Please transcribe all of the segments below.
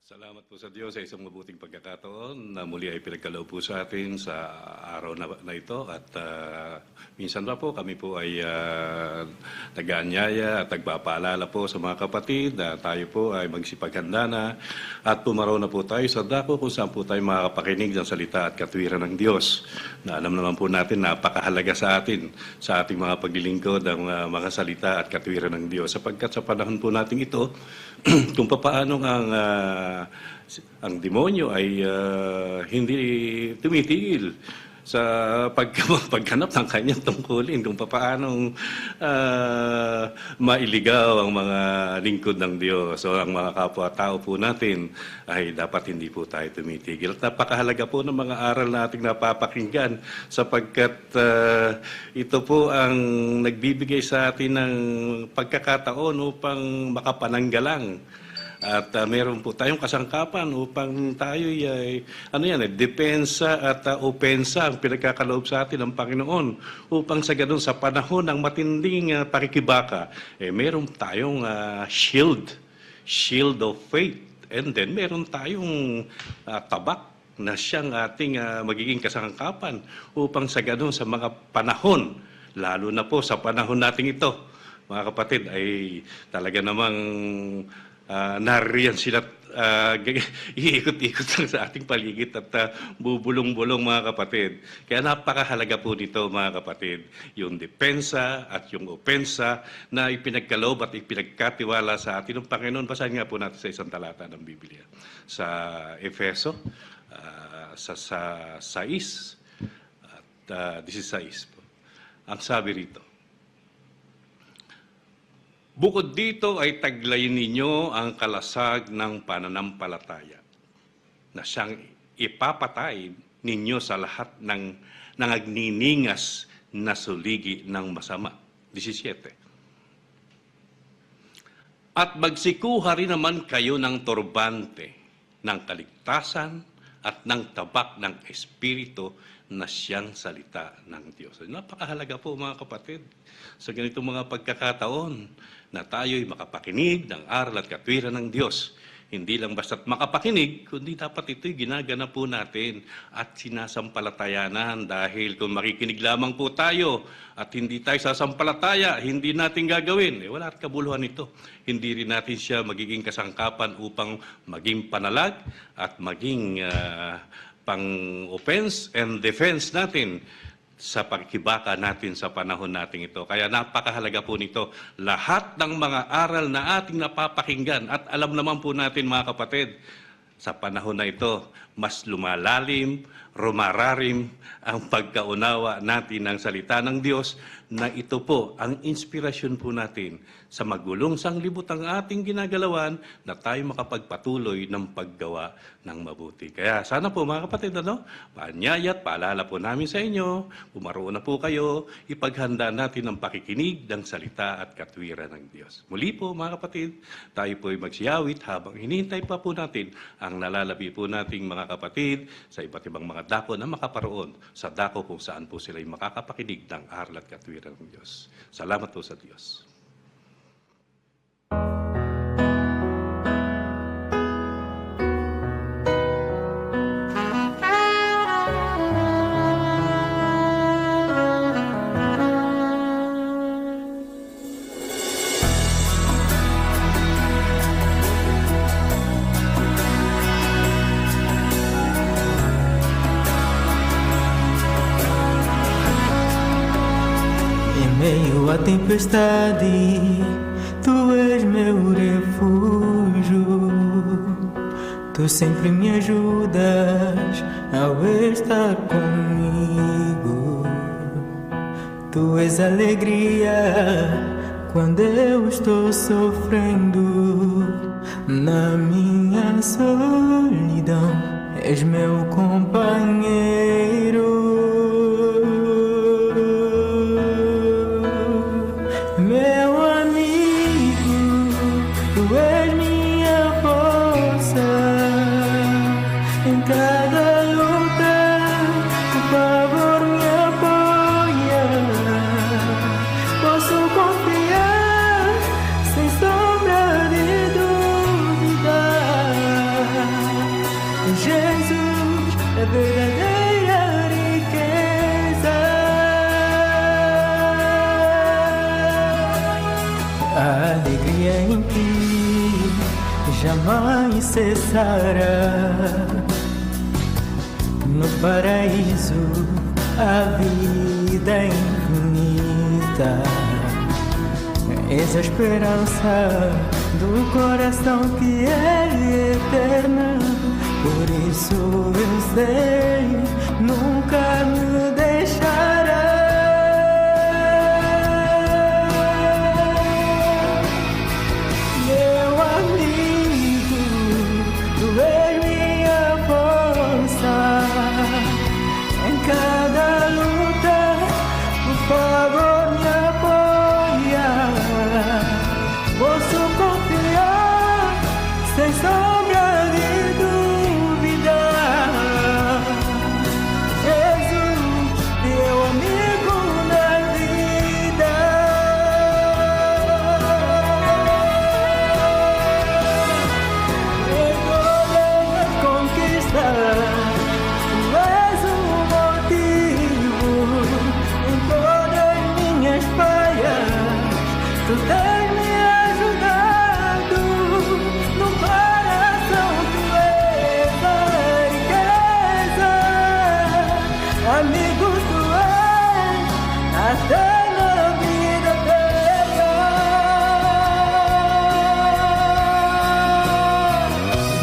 Salamat po sa Diyos sa isang mabuting pagkakataon na muli ay pinagkaloob po sa atin sa araw na ito at minsan pa po kami po ay nag-aanyaya at nagpapaalala po sa mga kapatid na tayo po ay magsipaghanda na at pumaraw na po tayo sa dako kung saan po tayo makakapakinig ng salita at katwiran ng Diyos na alam naman po natin napakahalaga sa atin sa ating mga paglilingkod ang mga salita at katwiran ng Diyos sapagkat sa panahon po natin ito kung paano ang demonyo ay hindi tumitigil sa pagganap ng kanyang tungkulin kung paano mailigaw ang mga lingkod ng Diyos o ang mga kapwa-tao po natin ay dapat hindi po tayo tumitigil. At napakahalaga po ng mga aral na ating napapakinggan sapagkat ito po ang nagbibigay sa atin ng pagkakataon upang makapananggalang. At meron po tayong kasangkapan upang tayo ay depensa at opensa ang pinagkakaloob sa atin ng Panginoon upang sa ganun sa panahon ng matinding pakikibaka, meron tayong shield of faith, and then meron tayong tabak na siyang ating magiging kasangkapan upang sa ganun sa mga panahon, lalo na po sa panahon nating ito, mga kapatid, ay talaga namang nariyan sila iikot-ikot lang sa ating paligid at bubulong-bulong mga kapatid. Kaya napakahalaga po nito mga kapatid, yung depensa at yung opensa na ipinagkaloob at ipinagkatiwala sa atin ng Panginoon. Basahin nga po natin sa isang talata ng Biblia. Sa Efeso, sa 6 at 16 po. Ang sabi rito, bukod dito ay taglayin ninyo ang kalasag ng pananampalataya na siyang ipapatay ninyo sa lahat ng nangagniningas na suligi ng masama. 17. At magsikuha rin naman kayo ng turbante ng kaligtasan at ng tabak ng Espiritu na siyang salita ng Diyos. Napakahalaga po mga kapatid sa ganitong mga pagkakataon na tayo'y makapakinig ng aral at katwiran ng Diyos. Hindi lang basta't makapakinig, kundi dapat ito'y ginagana po natin at sinasampalatayanan dahil kung makikinig lamang po tayo at hindi tayo sasampalataya, hindi natin gagawin. Wala at kabuluhan ito. Hindi rin natin siya magiging kasangkapan upang maging panalag at maging pang-offense and defense natin sa pagkibaka natin sa panahon natin ito. Kaya napakahalaga po nito. Lahat ng mga aral na ating napapakinggan at alam naman po natin mga kapatid, sa panahon na ito, mas lumalalim, rumararim ang pagkaunawa natin ng salita ng Diyos na ito po ang inspirasyon po natin sa magulong sanglibot ang ating ginagalawan na tayo makapagpatuloy ng paggawa ng mabuti. Kaya sana po mga kapatid, paanyaya at paalala po namin sa inyo, pumaroon na po kayo, ipaghanda natin ang pakikinig ng salita at katwiran ng Diyos. Muli po mga kapatid, tayo po ay magsiyawit habang hinihintay pa po natin ang nalalabi po nating mga kapatid sa iba't ibang mga dako na makaparoon sa dako kung saan po sila ay makakapakinig ng aral at katwiran ng Diyos. Salamat po sa Diyos. Meio à tempestade, tu és meu refúgio. Tu sempre me ajudas ao estar comigo. Tu és alegria quando eu estou sofrendo. Na minha solidão, és meu companheiro. Confiar sem sombra de dúvida. verdadeira riqueza. A alegria em ti jamais cessará. No paraíso a vida é infinita. És a esperança do coração que é eterna. Por isso eu sei, nunca me deixará. Meu amigo, tu és minha força. Em cada luta, por favor me apoia. Posso confiar sem sombra de dúvida. Jesus, meu amigo na vida. Em todas as conquistas, tu és o motivo. Em todas minhas falhas, tu tens me ajudado. No coração tu és a riqueza. Amigo tu és, até na vida terra.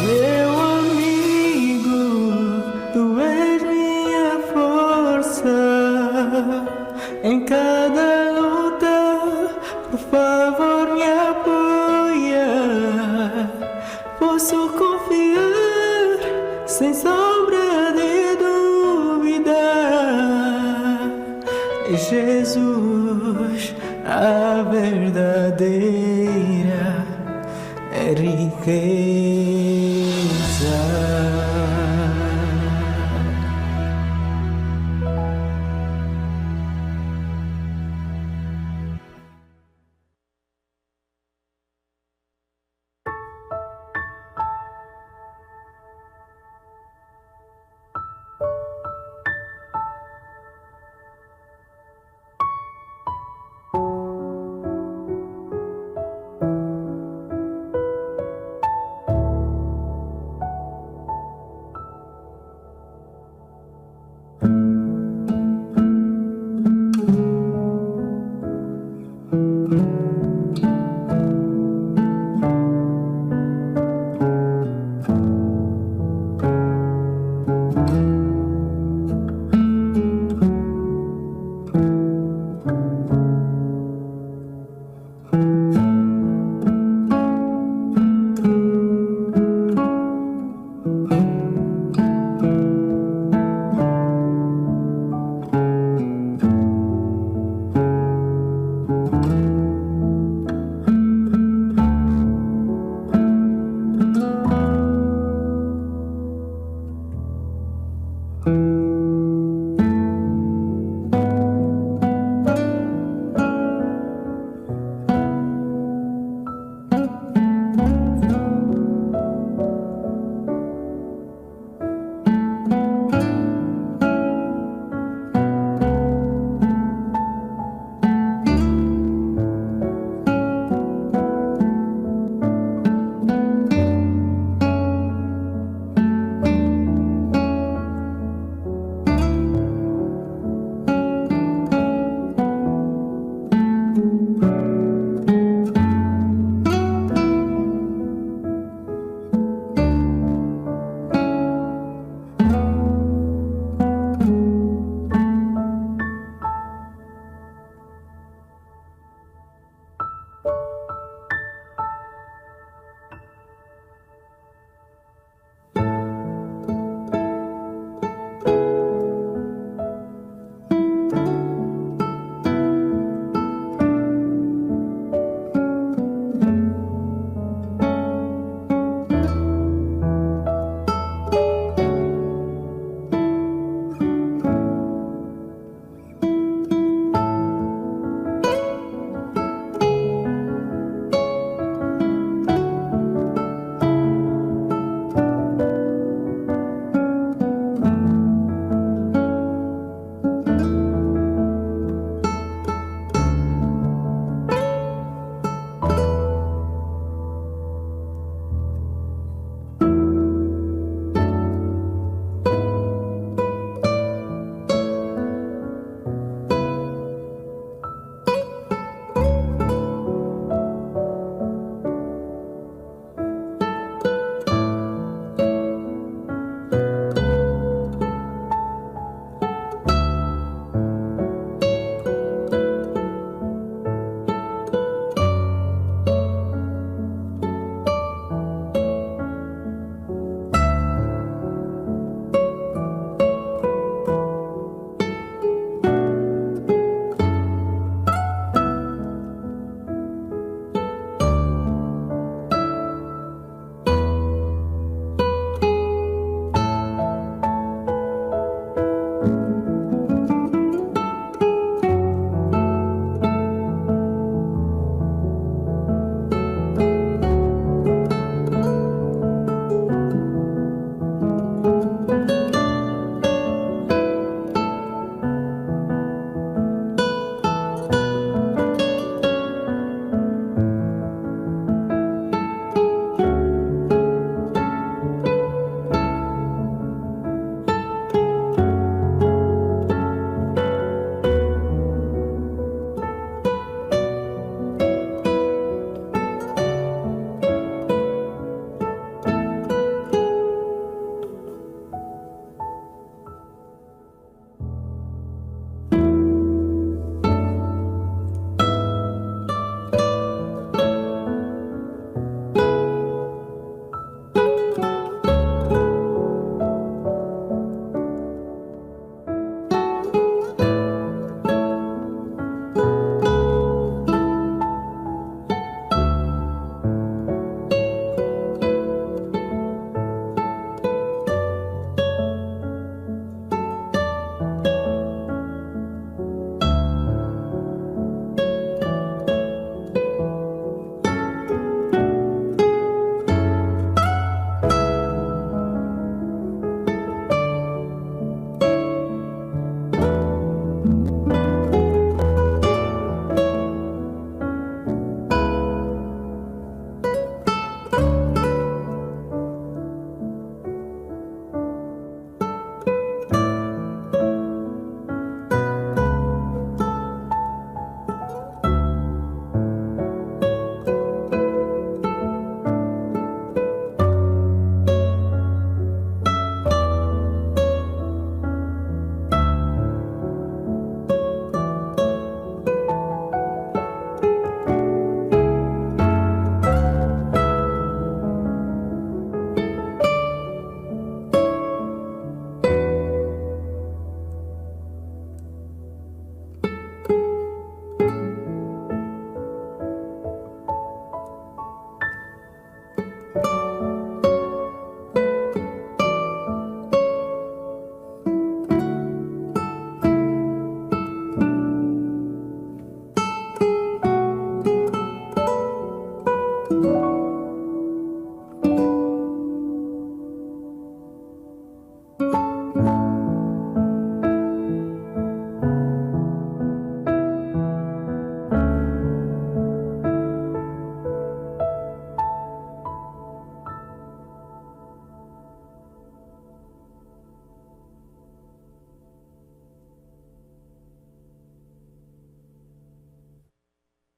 Meu amigo, tu és minha força. Em cada luta, por favor me apoia. Posso confiar sem sombra de dúvida. Jesus, a verdadeira riqueza.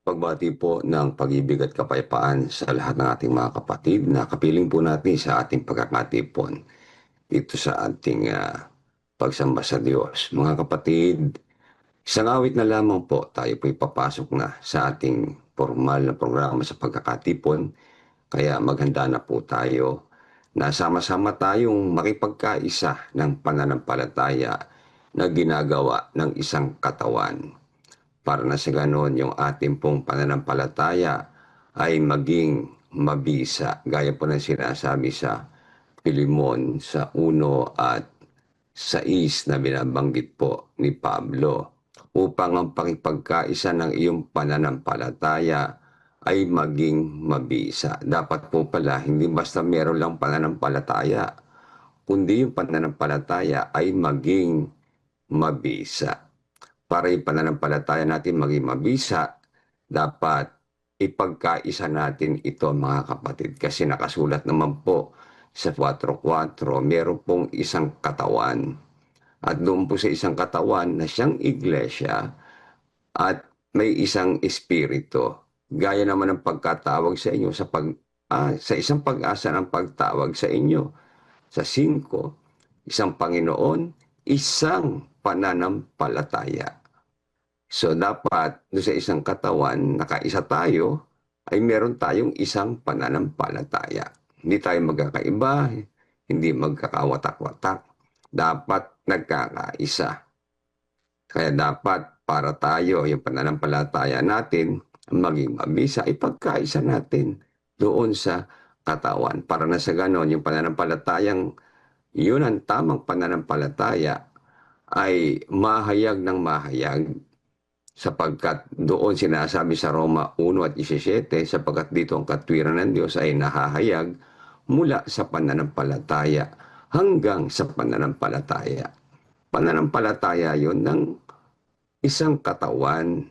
Pagbati po ng pag-ibig at kapayapaan sa lahat ng ating mga kapatid na kapiling po natin sa ating pagkakatipon dito sa ating pagsamba sa Diyos. Mga kapatid, isang awit na lamang po tayo po ipapasok na sa ating formal na programa sa pagkakatipon. Kaya maghanda na po tayo na sama-sama tayong makipagkaisa ng pananampalataya na ginagawa ng isang katawan. Para na sa ganon, yung ating pong pananampalataya ay maging mabisa. Gaya po ng sinasabi sa Pilimon sa 1 at 6 na binabanggit po ni Pablo. Upang ang pakipagkaisa ng iyong pananampalataya ay maging mabisa. Dapat po pala, hindi basta meron lang pananampalataya, kundi yung pananampalataya ay maging mabisa. Para yung pananampalataya natin maging mabisa, dapat ipagkaisa natin ito mga kapatid. Kasi nakasulat naman po sa 4:4, meron pong isang katawan. At doon po sa isang katawan na siyang iglesia at may isang espiritu. Gaya naman ng pagkatawag sa inyo sa isang pag-asa ng pagtawag sa inyo. Sa 5, isang Panginoon, isang pananampalataya. So dapat doon sa isang katawan, nakaisa tayo, ay meron tayong isang pananampalataya. Hindi tayo magkakaiba, hindi magkakawatak-watak. Dapat nagkakaisa. Kaya dapat para tayo, yung pananampalataya natin, maging mabisa, ipagkaisa natin doon sa katawan. Para na sa ganon, yung pananampalatayang yun ang tamang pananampalataya ay mahayag ng mahayag sapagkat doon sinasabi sa Roma 1 at 17, sapagkat dito ang katwiran ng Diyos ay nahahayag mula sa pananampalataya hanggang sa pananampalataya. Pananampalataya yon ng isang katawan,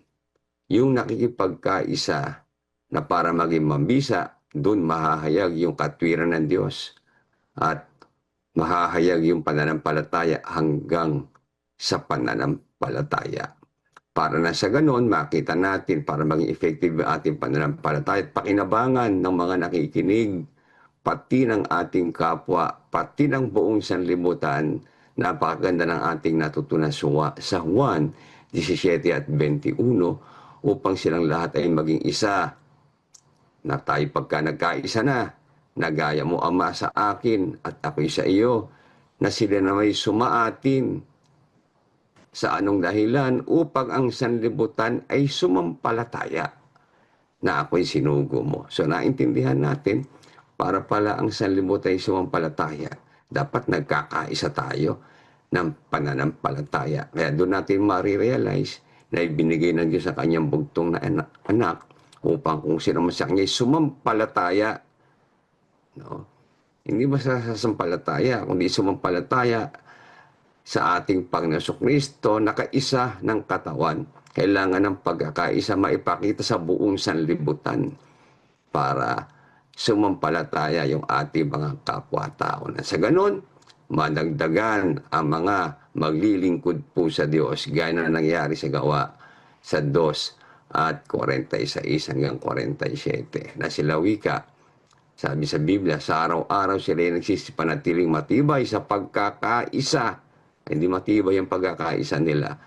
yung nakikipagkaisa na para maging mabisa, doon mahahayag yung katwiran ng Diyos at mahahayag yung pananampalataya hanggang sa pananampalataya. Para na sa ganon, makita natin para maging effective ang ating pananampalataya at pakinabangan ng mga nakikinig, pati ng ating kapwa, pati ng buong sanlibutan. Napakaganda ng ating natutunan sa Juan 17 at 21 upang silang lahat ay maging isa. Na tayo pagka nagkaisa na, nagaya mo Ama sa akin at ako'y sa iyo, na sila na may sumaatin. Sa anong dahilan? Upang ang sanlibutan ay sumampalataya na ako'y sinugo mo. So naintindihan natin, para pala ang sanlibutan ay sumampalataya, dapat nagkakaisa tayo ng pananampalataya. Kaya doon natin marirealize na ibinigay ng Diyos sa kanyang bugtong na anak upang kung sino man sa kanya ay sumampalataya. No? Hindi ba sa sampalataya, kundi sumampalataya sa ating Panginoon Kristo, nakaisa ng katawan. Kailangan ng pagkakaisa maipakita sa buong sanlibutan para sumampalataya yung ating mga kapwa-tao. Na sa ganon, madagdagan ang mga maglilingkod po sa Diyos, gaya na nangyari sa gawa sa 2 at 46 hanggang 47. Na sila wika, sabi sa Biblia, sa araw-araw sila ay nagsisipanatiling matibay sa pagkakaisa. Hindi matibay ang pagkakaisa nila.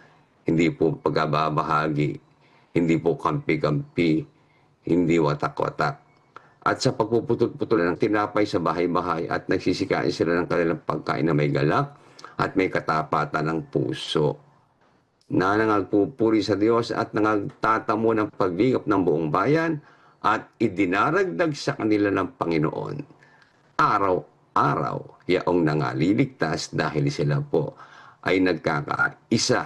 Hindi po pagbabahagi, hindi po kampi-kampi, hindi watak-watak. At sa pagpuputol-putol ng tinapay sa bahay-bahay at nagsisikain sila ng kanilang pagkain na may galak at may katapatan ng puso. Na nangagpupuri sa Diyos at nangagtatamo ng paglingap ng buong bayan at idinaragdag sa kanila ng Panginoon. Araw-araw, yaong nangaliligtas dahil sila po ay nagkakaisa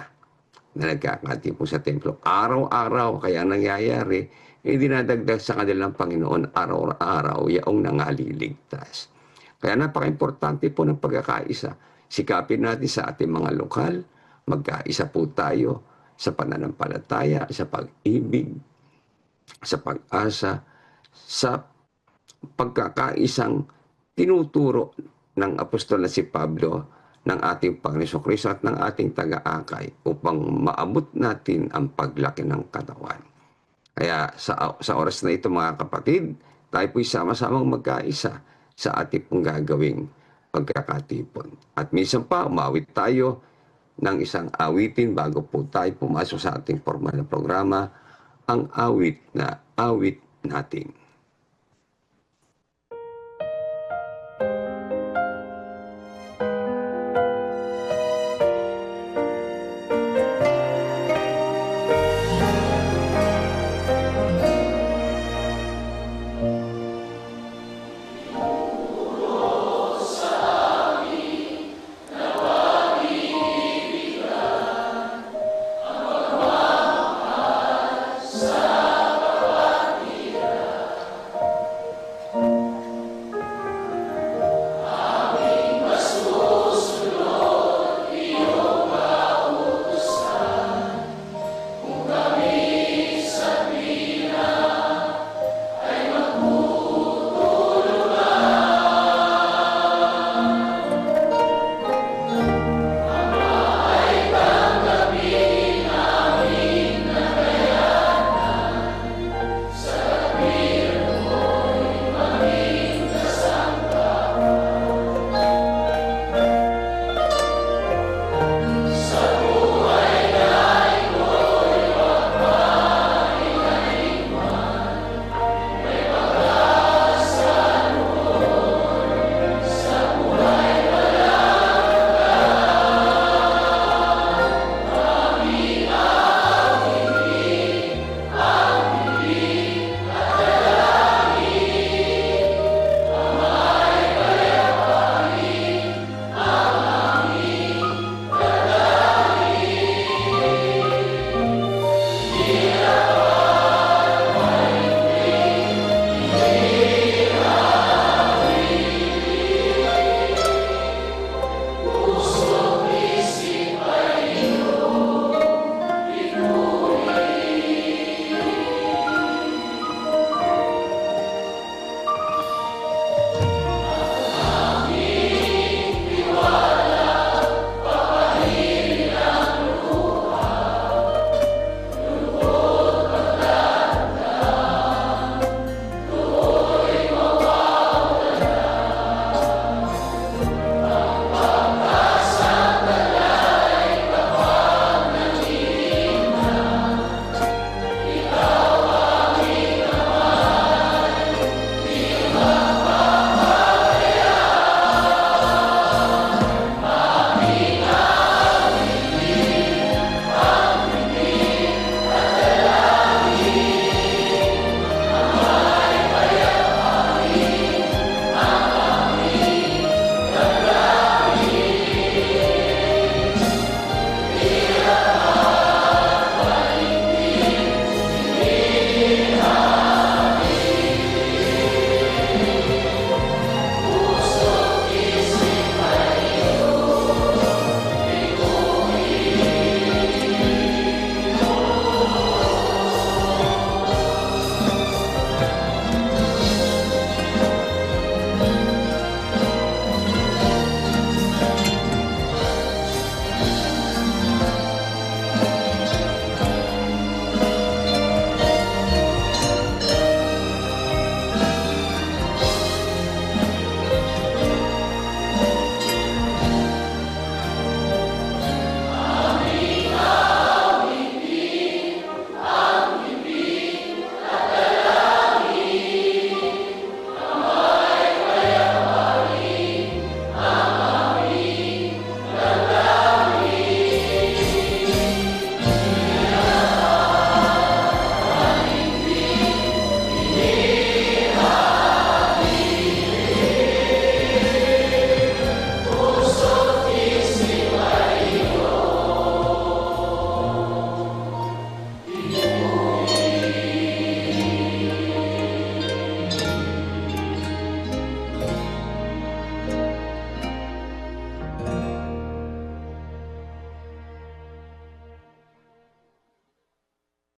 na nagkakatipo sa templo. Araw-araw, kaya nangyayari, dinadagdag sa kanilang Panginoon araw-araw yaong nangaliligtas. Kaya napaka-importante po ng pagkakaisa. Sikapin natin sa ating mga lokal, magkaisa po tayo sa pananampalataya, sa pag-ibig, sa pag-asa, sa pagkakaisang tinuturo ng apostol na si Pablo ng ating Panginoon Kristo at ng ating taga-akay upang maabot natin ang paglaki ng katawan. Kaya sa oras na ito mga kapatid, tayo po'y sama-samang magkaisa sa ating pong gagawing pagkakatipon. At minsan pa, umawit tayo ng isang awitin bago po tayo pumasok sa ating formal na programa, ang awit na awit natin.